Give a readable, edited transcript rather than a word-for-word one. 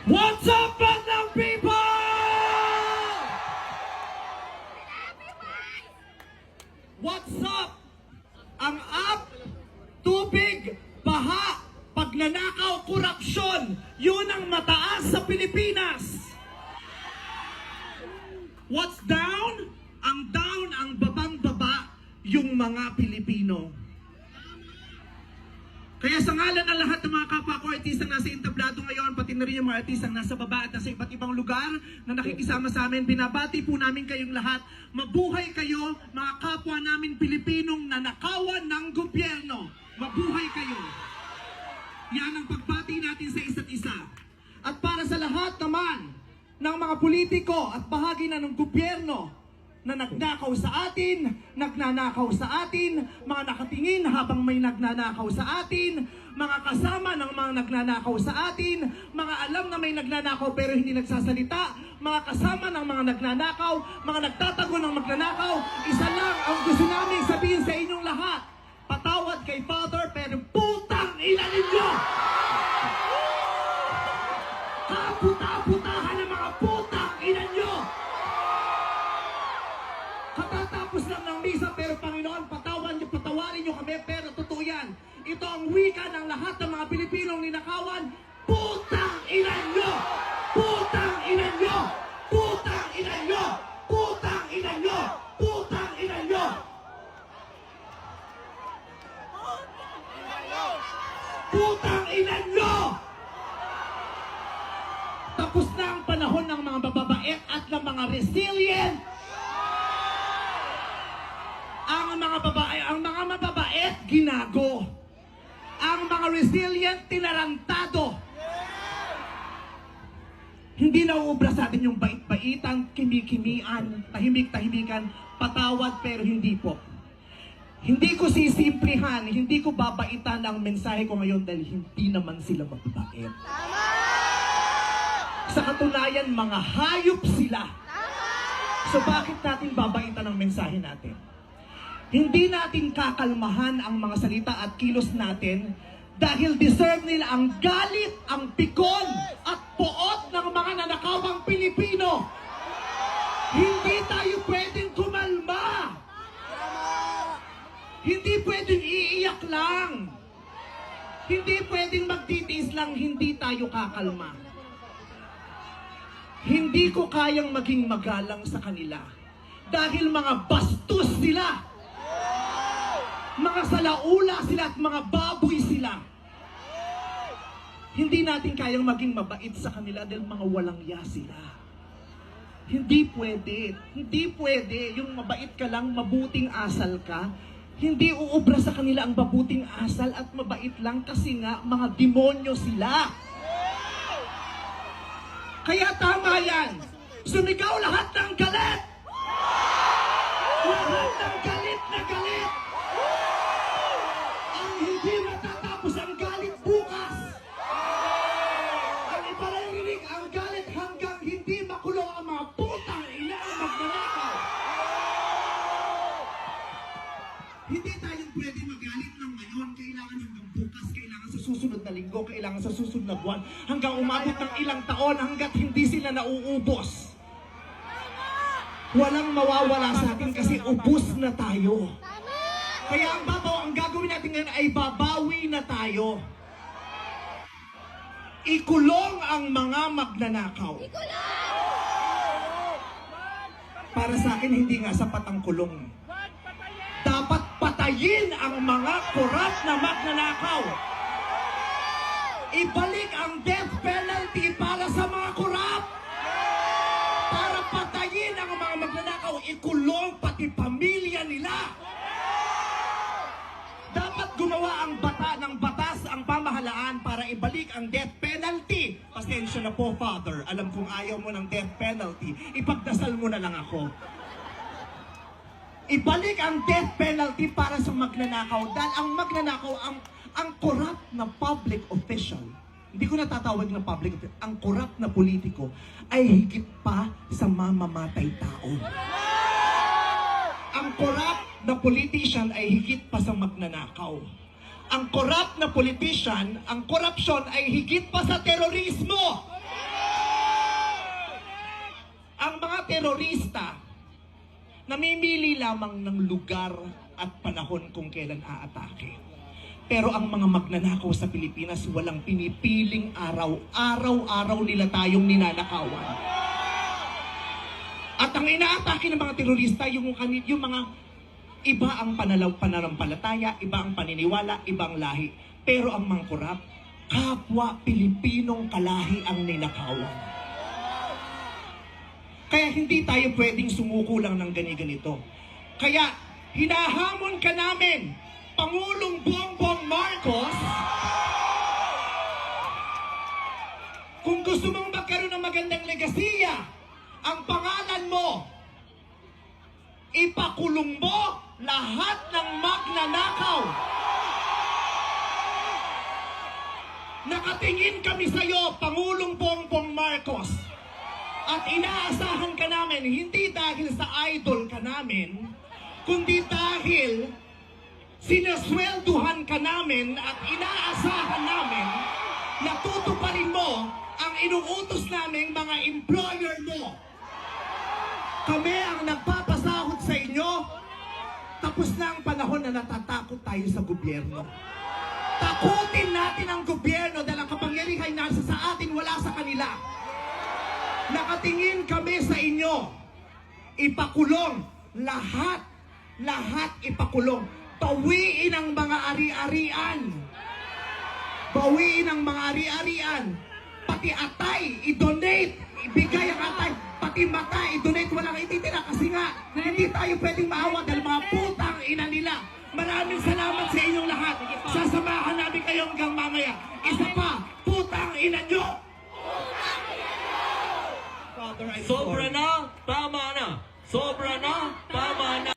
What's up, Bandang people? What's up? Ang up, tubig, baha, pagnanakaw, korupsyon, yun ang mataas sa Pilipinas. What's down? Ang down, ang babang-baba, yung mga Pilipino. Kaya sa ngalan ng lahat ng mga kapwa ko artistang nasa entablado ngayon, pati na rin yung mga artistang nasa baba at nasa iba't ibang lugar na nakikisama sa amin, binabati po namin kayong lahat. Mabuhay kayo, mga kapwa namin Pilipinong nanakawan ng gobyerno. Mabuhay kayo. Yan ang pagbati natin sa isa't isa. At para sa lahat naman ng mga politiko at bahagi na ng gobyerno na nagnakaw sa atin, nagnanakaw sa atin, mga nakatingin habang may nagnanakaw sa atin, mga kasama ng mga nagnanakaw sa atin, mga alam na may nagnanakaw pero hindi nagsasalita, mga kasama ng mga nagnanakaw, mga nagtatago ng magnanakaw, isa lang ang gusto namin sabihin sa inyong lahat, patawad kay Father pero putang ina ninyo! Kaputa-putahan ng mga putang ina nyo! Katatapos lang ng misa, pero Panginoon, patawarin nyo kami, pero totoo yan. Ito ang wika ng lahat ng mga Pilipinong ninakawan, putang ina nyo! Putang ina nyo! Putang ina nyo! Putang ina nyo! Putang ina nyo! Putang ina nyo! Tapos na ang panahon ng mga bababait at ng mga resilient. Ang mga mababait, ginago. Ang mga resilient, tinarantado. Hindi nauubra sa atin yung bait-baitan, kimi-kimian, tahimik-tahimikan, patawad pero hindi po. Hindi ko sisimplihan, hindi ko babaitan ang mensahe ko ngayon dahil hindi naman sila mababait. Sa katunayan, mga hayop sila. So bakit natin babaitan ang mensahe natin? Hindi natin kakalmahan ang mga salita at kilos natin dahil deserve nila ang galit, ang pikon at poot ng mga nanakawang Pilipino. Hindi tayo pwedeng kumalma. Hindi pwedeng iiyak lang. Hindi pwedeng magtitiis lang, hindi tayo kakalma. Hindi ko kayang maging magalang sa kanila dahil mga bastos sila. Mga salaula sila at mga baboy sila. Hindi natin kayang maging mabait sa kanila dahil mga walang ya sila. Hindi pwede. Hindi pwede. Yung mabait ka lang, mabuting asal ka. Hindi uubra sa kanila ang mabuting asal at mabait lang kasi nga mga demonyo sila. Kaya tama yan. Sumigaw lahat ng galit. Lahat ng galit na galit. Hindi matatapos ang galit bukas. Ang iparirinig ang galit hanggang hindi makulong ang mga putang ina ang magnanakaw. Hindi tayo pwede magalit ng ngayon. Kailangan hanggang bukas, kailangan sa susunod na linggo, kailangan sa susunod na buwan, hanggang umabot ng ilang taon hanggat hindi sila nauubos. Walang mawawala sa atin kasi ubos na tayo. Kaya ang gagawin natin ngayon ay babawi na tayo. Ikulong ang mga magnanakaw. Para sa akin, hindi nga sapat ang kulong. Dapat patayin ang mga korap na magnanakaw. Ibalik ang death penalty para sa mga korap. Para patayin ang mga magnanakaw, ikulong pati pamilya nila. Dapat gumawa ang batas ang pamahalaan para ibalik ang death penalty. Pasensya na po, Father. Alam kong ayaw mo ng death penalty. Ipagdasal mo na lang ako. Ibalik ang death penalty para sa magnanakaw. Dahil ang magnanakaw, ang corrupt na public official, hindi ko natatawag ng public official, ang corrupt na politiko ay higit pa sa mamamatay tao. Ang corrupt na politician ay higit pa sa magnanakaw. ang corrupt na politician, ang korupsyon ay higit pa sa terorismo. Ang mga terorista, namimili lamang ng lugar at panahon kung kailan aatake. Pero ang mga magnanakaw sa Pilipinas, walang pinipiling araw. Araw-araw nila tayong ninanakawan. At ang inaatake ng mga terorista, yung mga iba ang pananampalataya, iba ang paniniwala, ibang lahi. Pero ang mga korap, kapwa Pilipinong kalahi ang ninakawan. Kaya hindi tayo pwedeng sumuko lang ng ganito. Kaya hinahamon ka namin, Pangulong Bongbong Marcos, kung gusto mong magkaroon ng magandang legasiya, ang pangalan mo, ipakulong mo lahat ng magnanakaw. Nakatingin kami sa iyo, Pangulong Bongbong Marcos. At inaasahan ka namin, hindi dahil sa idol ka namin, kundi dahil sinaswelduhan ka namin at inaasahan namin na tutuparin mo ang inuutos naming mga employer mo. Kami ang nagpapasahod sa inyo. Tapos na ang panahon na natatakot tayo sa gobyerno. Takutin natin ang gobyerno dahil ang kapangyarihan nasa sa atin, wala sa kanila. Nakatingin kami sa inyo. Ipakulong. Lahat ipakulong. Bawiin ang mga ari-arian. Bawiin ang mga ari-arian. Pati atay, i-donate. Ibigay ang atay. Pati mata, i-donate. Walang ititira kasi nga, hindi tayo pwedeng maawa dahil mga putang ina nila. Maraming salamat sa inyong lahat. Sasamahan namin kayo hanggang mamaya. Isa pa, putang ina nyo! Sobra na!